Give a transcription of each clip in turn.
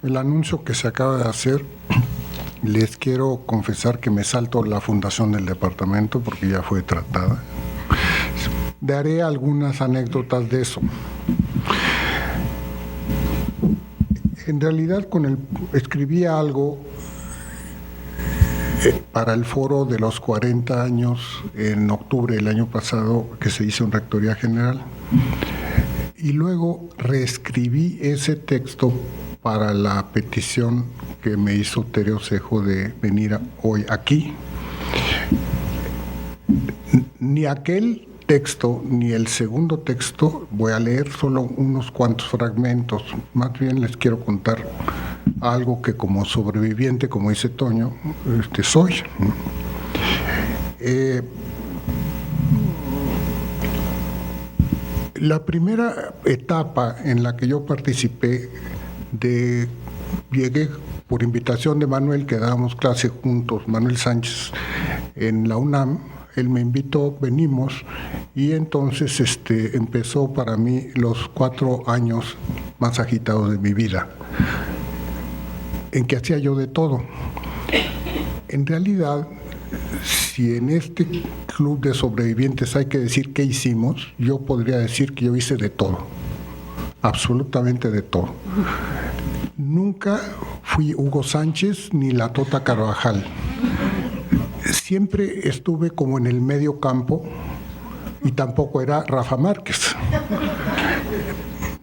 El anuncio que se acaba de hacer, les quiero confesar que me salto la fundación del departamento porque ya fue tratada. Daré algunas anécdotas de eso. En realidad, escribí algo para el foro de los 40 años en octubre del año pasado que se hizo en Rectoría General. Y luego reescribí ese texto para la petición que me hizo Tereo Cejo de venir hoy aquí. Ni aquel texto ni el segundo texto voy a leer, solo unos cuantos fragmentos. Más bien les quiero contar algo que como sobreviviente, como dice Toño, soy. La primera etapa en la que yo participé, llegué por invitación de Manuel, que dábamos clase juntos, Manuel Sánchez, en la UNAM. Él me invitó, venimos, y entonces empezó para mí los 4 años más agitados de mi vida, en que hacía yo de todo. En realidad, si en este club de sobrevivientes hay que decir qué hicimos, yo podría decir que yo hice de todo, absolutamente de todo. Nunca fui Hugo Sánchez ni la Tota Carvajal. Siempre estuve como en el medio campo y tampoco era Rafa Márquez.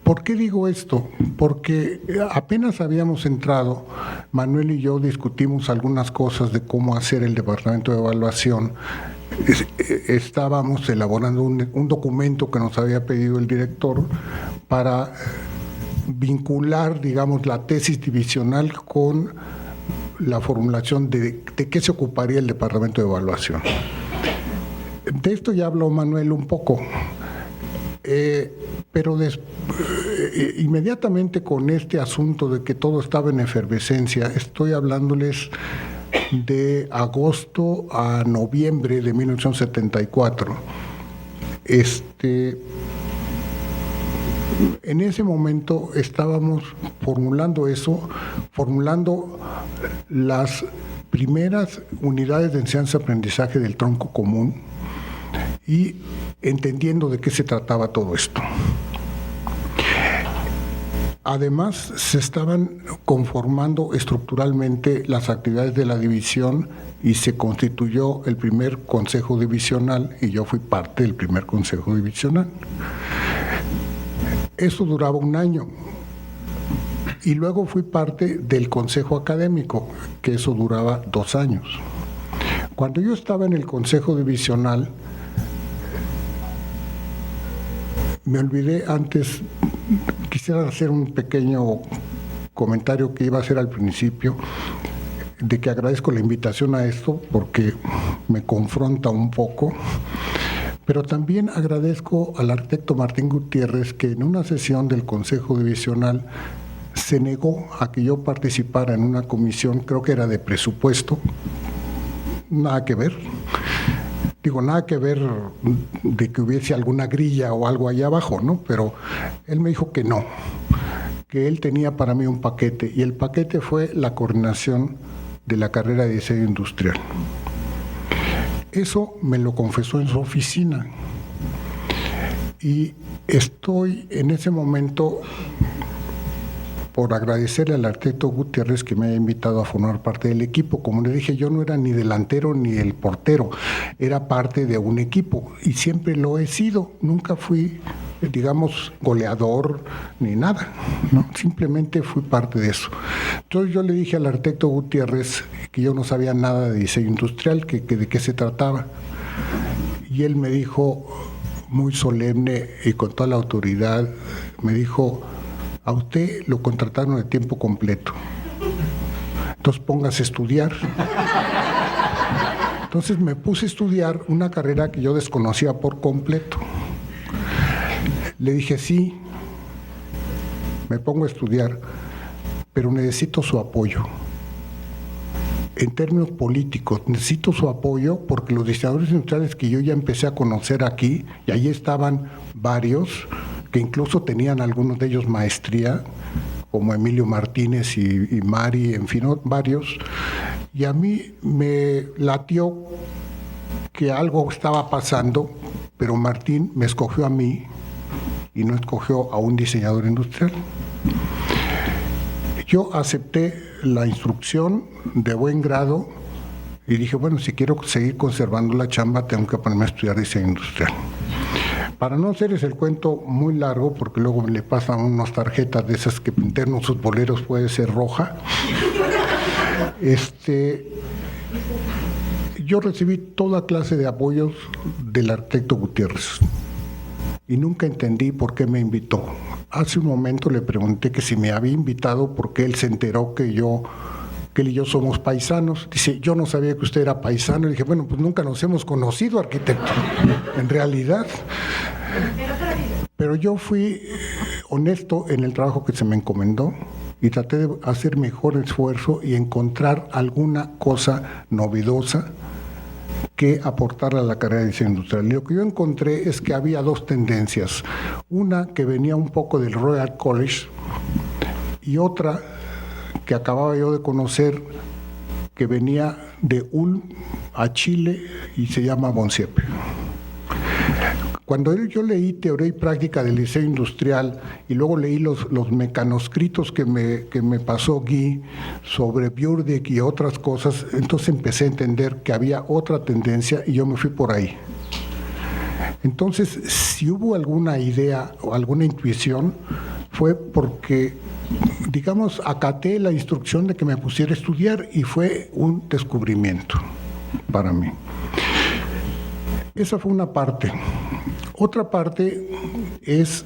¿Por qué digo esto? Porque apenas habíamos entrado, Manuel y yo discutimos algunas cosas de cómo hacer el departamento de evaluación. Estábamos elaborando un documento que nos había pedido el director para vincular, digamos, la tesis divisional con la formulación de qué se ocuparía el departamento de evaluación. De esto ya habló Manuel un poco, pero inmediatamente con este asunto de que todo estaba en efervescencia, estoy hablándoles de agosto a noviembre de 1974. En ese momento estábamos formulando las primeras unidades de enseñanza-aprendizaje del tronco común y entendiendo de qué se trataba todo esto. Además, se estaban conformando estructuralmente las actividades de la división y se constituyó el primer consejo divisional y yo fui parte del primer consejo divisional. Eso duraba 1 año. Y luego fui parte del consejo académico, que eso duraba 2 años. Cuando yo estaba en el consejo divisional, me olvidé antes, quisiera hacer un pequeño comentario que iba a hacer al principio, de que agradezco la invitación a esto porque me confronta un poco. Pero también agradezco al arquitecto Martín Gutiérrez que en una sesión del Consejo Divisional se negó a que yo participara en una comisión, creo que era de presupuesto, nada que ver. Digo, nada que ver de que hubiese alguna grilla o algo allá abajo, ¿no? Pero él me dijo que no, que él tenía para mí un paquete, y el paquete fue la coordinación de la carrera de diseño industrial. Eso me lo confesó en su oficina y estoy en ese momento por agradecerle al arquitecto Gutiérrez que me haya invitado a formar parte del equipo. Como le dije, yo no era ni delantero ni el portero, era parte de un equipo y siempre lo he sido, nunca fui, digamos, goleador ni nada, ¿no? Simplemente fui parte de eso. Entonces yo le dije al arquitecto Gutiérrez que yo no sabía nada de diseño industrial, que de qué se trataba, y él me dijo muy solemne y con toda la autoridad, me dijo: a usted lo contrataron de tiempo completo, entonces póngase a estudiar. Entonces me puse a estudiar una carrera que yo desconocía por completo. Le dije: sí, me pongo a estudiar, pero necesito su apoyo. En términos políticos, necesito su apoyo porque los diseñadores industriales que yo ya empecé a conocer aquí, y ahí estaban varios, que incluso tenían algunos de ellos maestría, como Emilio Martínez y Mari, en fin, varios, y a mí me latió que algo estaba pasando, pero Martín me escogió a mí y no escogió a un diseñador industrial. Yo acepté la instrucción de buen grado y dije, bueno, si quiero seguir conservando la chamba, tengo que ponerme a estudiar diseño industrial. Para no hacerles el cuento muy largo, porque luego le pasan unas tarjetas de esas que pintan unos futboleros, puede ser roja, yo recibí toda clase de apoyos del arquitecto Gutiérrez y nunca entendí por qué me invitó. Hace un momento le pregunté que si me había invitado porque él se enteró que él y yo somos paisanos. Dice, yo no sabía que usted era paisano. Y dije, bueno, pues nunca nos hemos conocido, arquitecto, en realidad. Pero yo fui honesto en el trabajo que se me encomendó y traté de hacer mejor esfuerzo y encontrar alguna cosa novedosa que aportar a la carrera de diseño industrial. Y lo que yo encontré es que había dos tendencias, una que venía un poco del Royal College y otra que acababa yo de conocer que venía de Ulm a Chile y se llama Bonsiepe. Cuando yo leí Teoría y Práctica del Diseño Industrial y luego leí los mecanoscritos que me pasó Guy sobre Björk y otras cosas, entonces empecé a entender que había otra tendencia y yo me fui por ahí. Entonces, si hubo alguna idea o alguna intuición, fue porque, digamos, acaté la instrucción de que me pusiera a estudiar y fue un descubrimiento para mí. Esa fue una parte. Otra parte es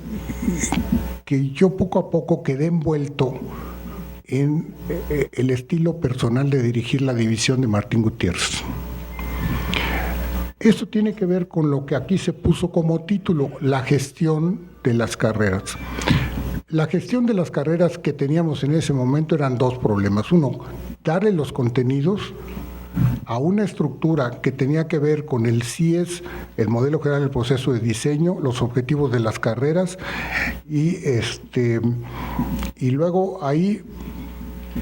que yo poco a poco quedé envuelto en el estilo personal de dirigir la división de Martín Gutiérrez. Esto tiene que ver con lo que aquí se puso como título, la gestión de las carreras. La gestión de las carreras que teníamos en ese momento eran dos problemas. Uno, darle los contenidos a una estructura que tenía que ver con el CIES, el modelo general del proceso de diseño, los objetivos de las carreras y luego ahí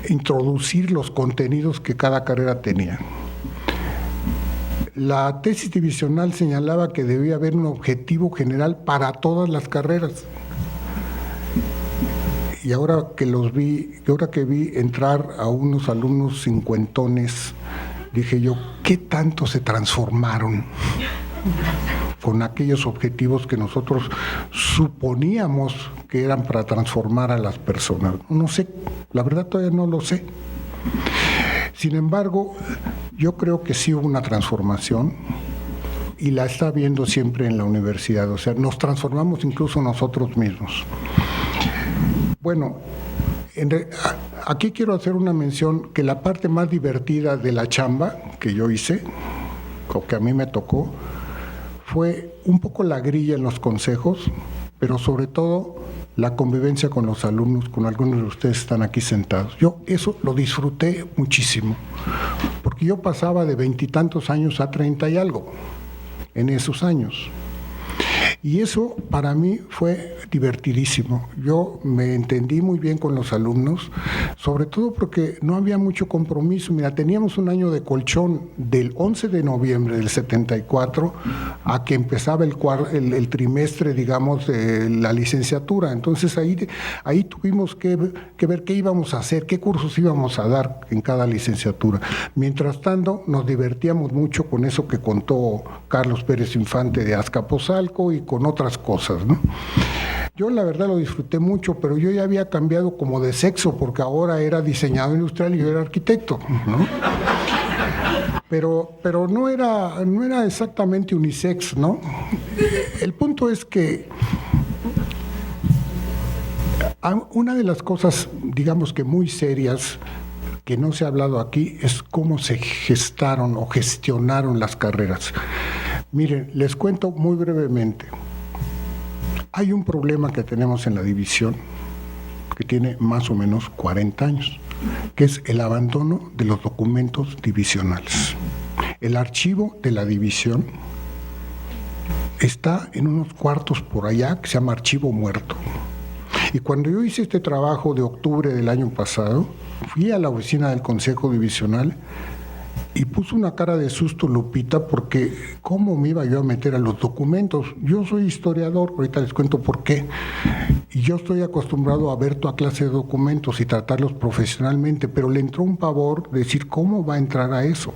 introducir los contenidos que cada carrera tenía. La tesis divisional señalaba que debía haber un objetivo general para todas las carreras. Y ahora que vi entrar a unos alumnos cincuentones, dije yo, ¿qué tanto se transformaron con aquellos objetivos que nosotros suponíamos que eran para transformar a las personas? No sé, la verdad todavía no lo sé. Sin embargo, yo creo que sí hubo una transformación y la está viendo siempre en la universidad, o sea, nos transformamos incluso nosotros mismos. Bueno, aquí quiero hacer una mención que la parte más divertida de la chamba que yo hice, o que a mí me tocó, fue un poco la grilla en los consejos, pero sobre todo la convivencia con los alumnos, con algunos de ustedes están aquí sentados. Yo eso lo disfruté muchísimo, porque yo pasaba de 20 y tantos años a 30 y algo en esos años. Y eso para mí fue divertidísimo. Yo me entendí muy bien con los alumnos, sobre todo porque no había mucho compromiso. Mira, teníamos un año de colchón del 11 de noviembre del 74 a que empezaba el trimestre, digamos, de la licenciatura. Entonces ahí tuvimos que ver qué íbamos a hacer, qué cursos íbamos a dar en cada licenciatura. Mientras tanto, nos divertíamos mucho con eso que contó Carlos Pérez Infante de Azcapotzalco y con otras cosas, ¿no? Yo la verdad lo disfruté mucho, pero yo ya había cambiado como de sexo, porque ahora era diseñador industrial y yo era arquitecto, ¿no? Pero no era exactamente unisex, ¿no? El punto es que una de las cosas, digamos que muy serias, que no se ha hablado aquí, es cómo se gestaron o gestionaron las carreras. Miren, les cuento muy brevemente. Hay un problema que tenemos en la división que tiene más o menos 40 años, que es el abandono de los documentos divisionales. El archivo de la división está en unos cuartos por allá que se llama archivo muerto. Y cuando yo hice este trabajo de octubre del año pasado, fui a la oficina del Consejo Divisional y puso una cara de susto Lupita, porque ¿cómo me iba yo a meter a los documentos? Yo soy historiador, ahorita les cuento por qué, y yo estoy acostumbrado a ver toda clase de documentos y tratarlos profesionalmente, pero le entró un pavor decir cómo va a entrar a eso.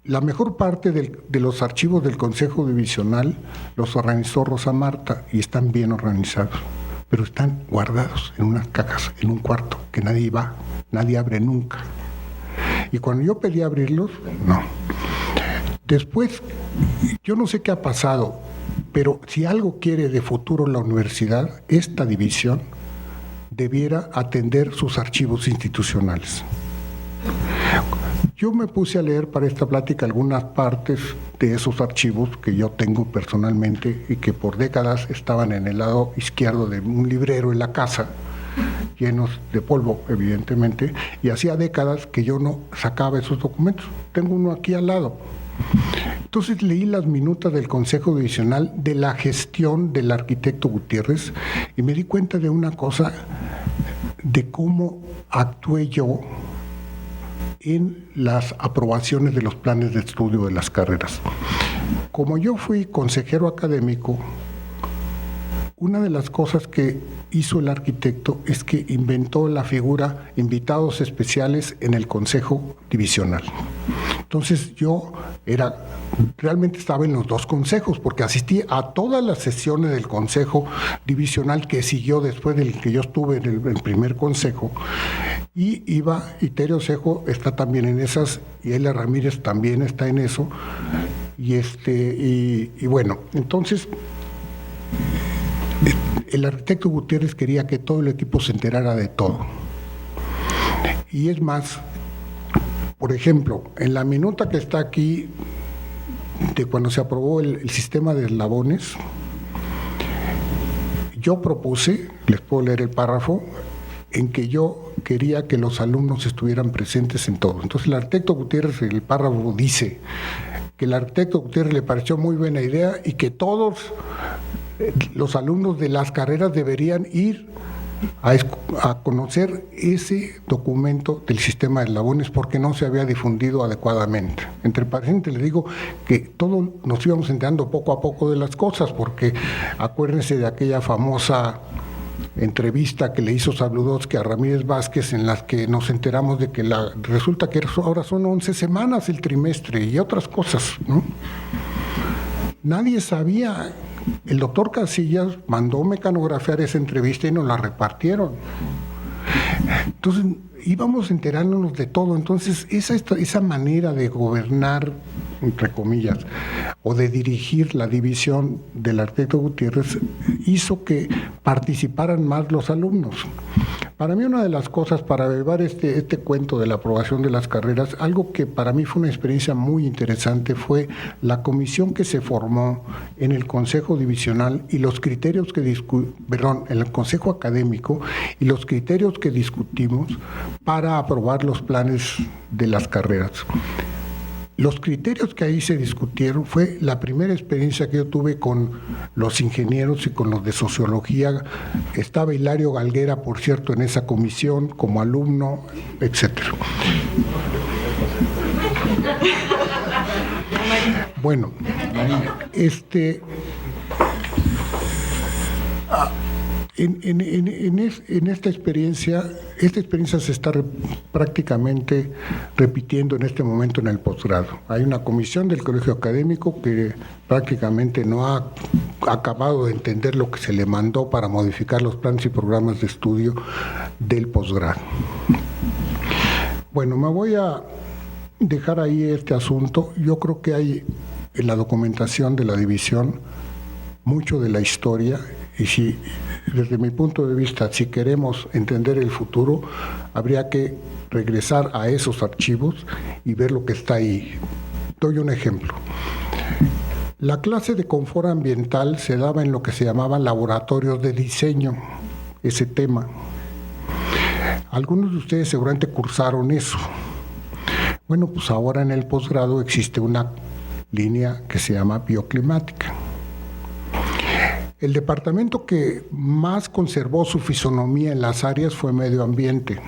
La mejor parte de los archivos del Consejo Divisional los organizó Rosa Marta y están bien organizados, pero están guardados en unas cajas, en un cuarto, que nadie va, nadie abre nunca. Y cuando yo pedí abrirlos, no. Después, yo no sé qué ha pasado, pero si algo quiere de futuro la universidad, esta división debiera atender sus archivos institucionales. Yo me puse a leer para esta plática algunas partes de esos archivos que yo tengo personalmente y que por décadas estaban en el lado izquierdo de un librero en la casa, llenos de polvo, evidentemente, y hacía décadas que yo no sacaba esos documentos. Tengo uno aquí al lado. Entonces leí las minutas del Consejo Divisional de la gestión del arquitecto Gutiérrez y me di cuenta de una cosa, de cómo actué yo en las aprobaciones de los planes de estudio de las carreras. Como yo fui consejero académico, una de las cosas que hizo el arquitecto es que inventó la figura invitados especiales en el Consejo Divisional. Entonces yo realmente estaba en los dos consejos, porque asistí a todas las sesiones del Consejo Divisional que siguió después del que yo estuve en el primer consejo, y Iterio Cejo está también en esas, y Elia Ramírez también está en eso, y bueno, entonces el arquitecto Gutiérrez quería que todo el equipo se enterara de todo. Y es más, por ejemplo, en la minuta que está aquí de cuando se aprobó el sistema de eslabones, yo propuse, les puedo leer el párrafo, en que yo quería que los alumnos estuvieran presentes en todo. Entonces el arquitecto Gutiérrez, el párrafo dice que el arquitecto Gutiérrez le pareció muy buena idea y que todos los alumnos de las carreras deberían ir a conocer ese documento del sistema de eslabones porque no se había difundido adecuadamente. Entre paréntesis les digo que todos nos íbamos enterando poco a poco de las cosas, porque acuérdense de aquella famosa entrevista que le hizo Sabludowski a Ramírez Vázquez, en las que nos enteramos de que resulta que ahora son 11 semanas el trimestre y otras cosas, ¿no? Nadie sabía. El doctor Casillas mandó mecanografiar esa entrevista y nos la repartieron. Entonces íbamos enterándonos de todo. Entonces esa manera de gobernar, entre comillas, o de dirigir la división del arquitecto Gutiérrez hizo que participaran más los alumnos. Para mí una de las cosas, para llevar este cuento de la aprobación de las carreras, algo que para mí fue una experiencia muy interesante fue la comisión que se formó en el Consejo Divisional y los criterios en el Consejo Académico y los criterios que discutimos para aprobar los planes de las carreras. Los criterios que ahí se discutieron fue la primera experiencia que yo tuve con los ingenieros y con los de sociología. Estaba Hilario Galguera, por cierto, en esa comisión como alumno, etcétera. Bueno, en esta experiencia se está prácticamente repitiendo en este momento en el posgrado. Hay una comisión del colegio académico que prácticamente no ha acabado de entender lo que se le mandó para modificar los planes y programas de estudio del posgrado. Bueno, me voy a dejar ahí este asunto. Yo creo que hay en la documentación de la división mucho de la historia, y si desde mi punto de vista, si queremos entender el futuro, habría que regresar a esos archivos y ver lo que está ahí. Doy un ejemplo. La clase de confort ambiental se daba en lo que se llamaba laboratorios de diseño, ese tema. Algunos de ustedes seguramente cursaron eso. Bueno, pues ahora en el posgrado existe una línea que se llama bioclimática. El departamento que más conservó su fisonomía en las áreas fue Medio Ambiente.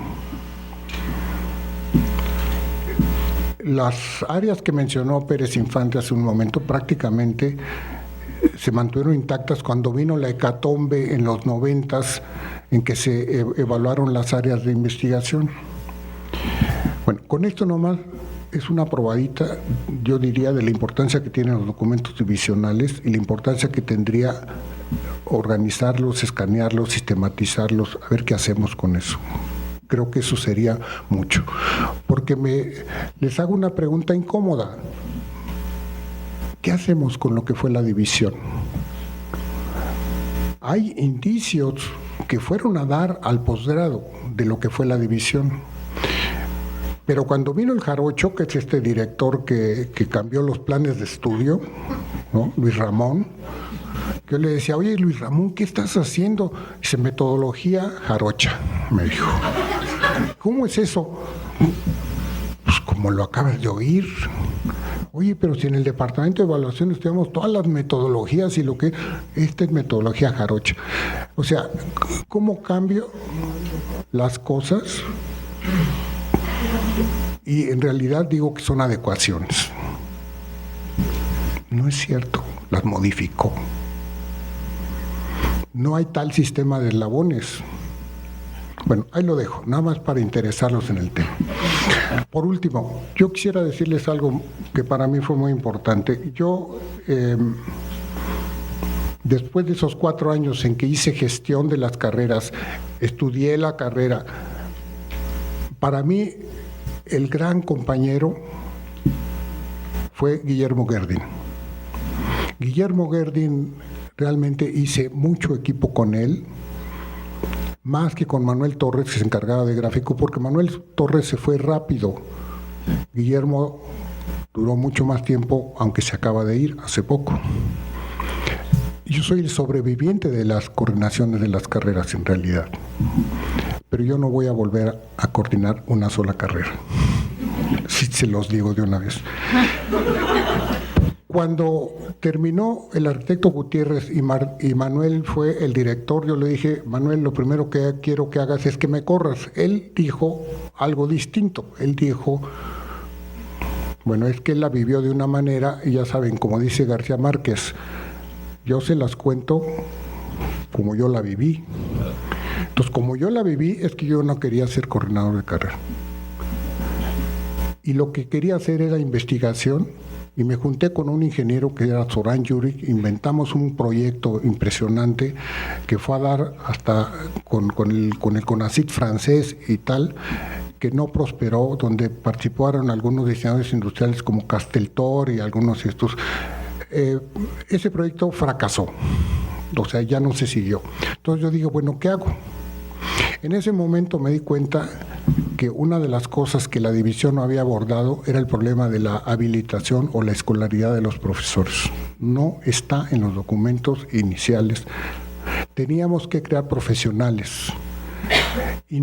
Las áreas que mencionó Pérez Infante hace un momento prácticamente se mantuvieron intactas cuando vino la hecatombe en los 90s, en que se evaluaron las áreas de investigación. Bueno, con esto nomás es una probadita, yo diría, de la importancia que tienen los documentos divisionales y la importancia que tendría organizarlos, escanearlos, sistematizarlos, a ver qué hacemos con eso. Creo que eso sería mucho, porque les hago una pregunta incómoda. ¿Qué hacemos con lo que fue la división? Hay indicios que fueron a dar al posgrado de lo que fue la división, pero cuando vino el Jarocho, que es este director que cambió los planes de estudio, ¿no? Luis Ramón, yo le decía, oye, Luis Ramón, ¿qué estás haciendo? Dice, metodología jarocha, me dijo. ¿Cómo es eso? Pues como lo acabas de oír. Oye, pero si en el departamento de evaluación estudiamos todas las metodologías y lo que... Esta es metodología jarocha. O sea, ¿cómo cambio las cosas? Y en realidad digo que son adecuaciones. No es cierto, las modificó. No hay tal sistema de eslabones. Bueno, ahí lo dejo, nada más para interesarlos en el tema. Por último, yo quisiera decirles algo que para mí fue muy importante. Yo, después de esos 4 años en que hice gestión de las carreras, estudié la carrera, para mí el gran compañero fue Guillermo Guerdin. Guillermo Guerdin, realmente hice mucho equipo con él, más que con Manuel Torres, que se encargaba de gráfico, porque Manuel Torres se fue rápido. Guillermo duró mucho más tiempo, aunque se acaba de ir hace poco. Yo soy el sobreviviente de las coordinaciones de las carreras, en realidad. Pero yo no voy a volver a coordinar una sola carrera. Si se los digo de una vez. Cuando terminó el arquitecto Gutiérrez y Manuel fue el director, yo le dije, Manuel, lo primero que quiero que hagas es que me corras. Él dijo algo distinto. Él dijo, bueno, es que él la vivió de una manera, y ya saben, como dice García Márquez, yo se las cuento como yo la viví. Entonces, como yo la viví, es que yo no quería ser coordinador de carrera. Y lo que quería hacer era investigación, y me junté con un ingeniero que era Zoran Yurik, inventamos un proyecto impresionante que fue a dar hasta con el CONACYT francés y tal, que no prosperó, donde participaron algunos diseñadores industriales como Casteltor y algunos de estos. Ese proyecto fracasó, o sea, ya no se siguió. Entonces yo dije, bueno, ¿qué hago? En ese momento me di cuenta que una de las cosas que la división no había abordado era el problema de la habilitación o la escolaridad de los profesores. No está en los documentos iniciales. Teníamos que crear profesionales y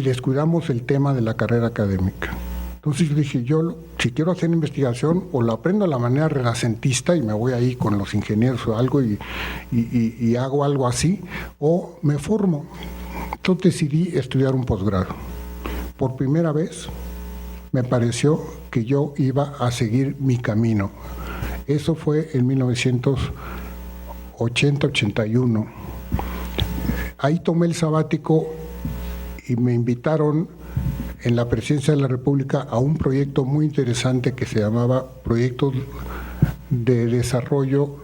descuidamos el tema de la carrera académica. Entonces yo dije, yo si quiero hacer investigación, o lo aprendo a la manera renacentista y me voy ahí con los ingenieros o algo y hago algo así, o me formo. Entonces decidí estudiar un posgrado. Por primera vez me pareció que yo iba a seguir mi camino. Eso fue en 1980-81. Ahí tomé el sabático y me invitaron en la Presidencia de la República a un proyecto muy interesante que se llamaba Proyectos de Desarrollo.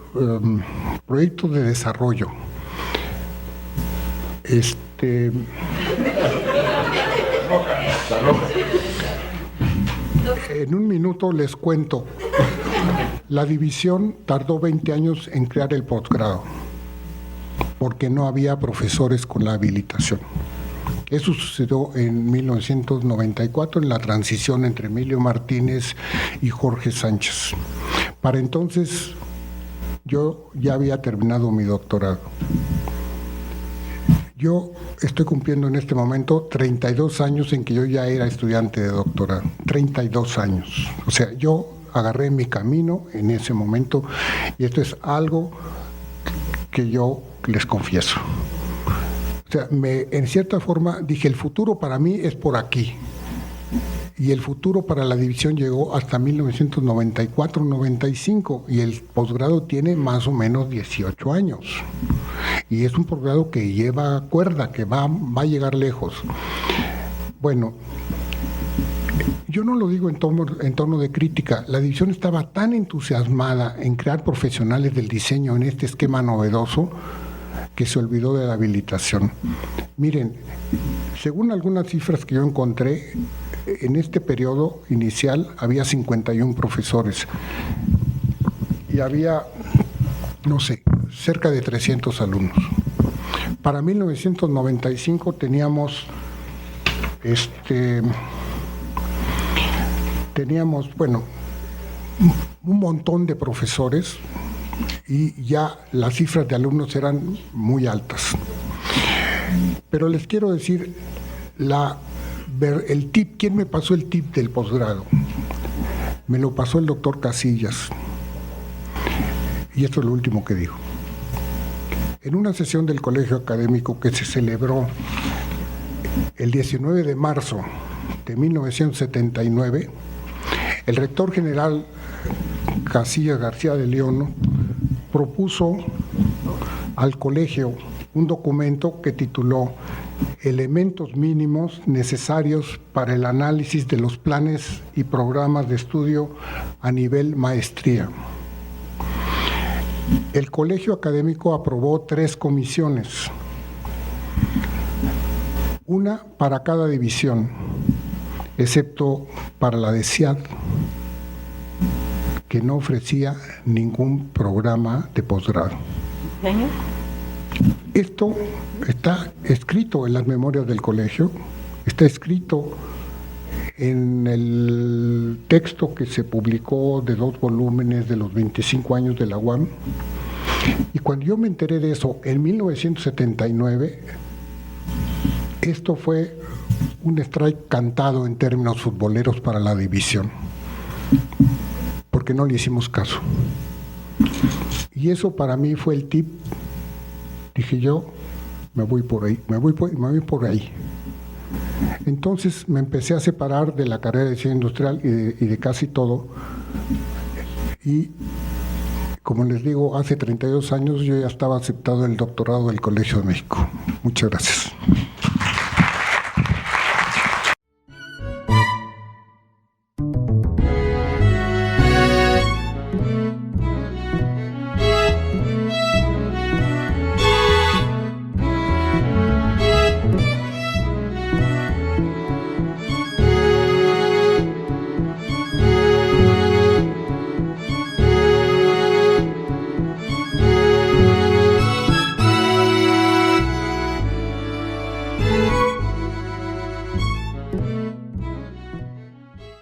En un minuto les cuento. La división tardó 20 años en crear el posgrado, porque no había profesores con la habilitación. Eso sucedió en 1994, en la transición entre Emilio Martínez y Jorge Sánchez. Para entonces, yo ya había terminado mi doctorado. Yo estoy cumpliendo en este momento 32 años en que yo ya era estudiante de doctorado. 32 años. O sea, yo agarré mi camino en ese momento, y esto es algo que yo les confieso. O sea, en cierta forma dije, el futuro para mí es por aquí. Y el futuro para la división llegó hasta 1994-95 y el posgrado tiene más o menos 18 años. Y es un posgrado que lleva cuerda, que va a llegar lejos. Bueno, yo no lo digo en tono de crítica. La división estaba tan entusiasmada en crear profesionales del diseño en este esquema novedoso que se olvidó de la habilitación. Miren, según algunas cifras que yo encontré, en este periodo inicial había 51 profesores y había, no sé, cerca de 300 alumnos. Para 1995 teníamos, bueno, un montón de profesores y ya las cifras de alumnos eran muy altas. Pero les quiero decir el tip. ¿Quién me pasó el tip del posgrado? Me lo pasó el doctor Casillas. Y esto es lo último que dijo. En una sesión del colegio académico que se celebró el 19 de marzo de 1979, el rector general Casillas García de León propuso al colegio un documento que tituló Elementos mínimos necesarios para el análisis de los planes y programas de estudio a nivel maestría. El colegio académico aprobó 3 comisiones, una para cada división, excepto para la de CIAD, que no ofrecía ningún programa de posgrado. Esto está escrito en las memorias del colegio, está escrito en el texto que se publicó de 2 volúmenes de los 25 años de la UAM. Y cuando yo me enteré de eso en 1979, esto fue un strike cantado en términos futboleros para la división, porque no le hicimos caso. Y eso para mí fue el tip. Dije yo, me voy por ahí. Entonces me empecé a separar de la carrera de diseño industrial y de casi todo. Y como les digo, hace 32 años yo ya estaba aceptado en el doctorado del Colegio de México. Muchas gracias.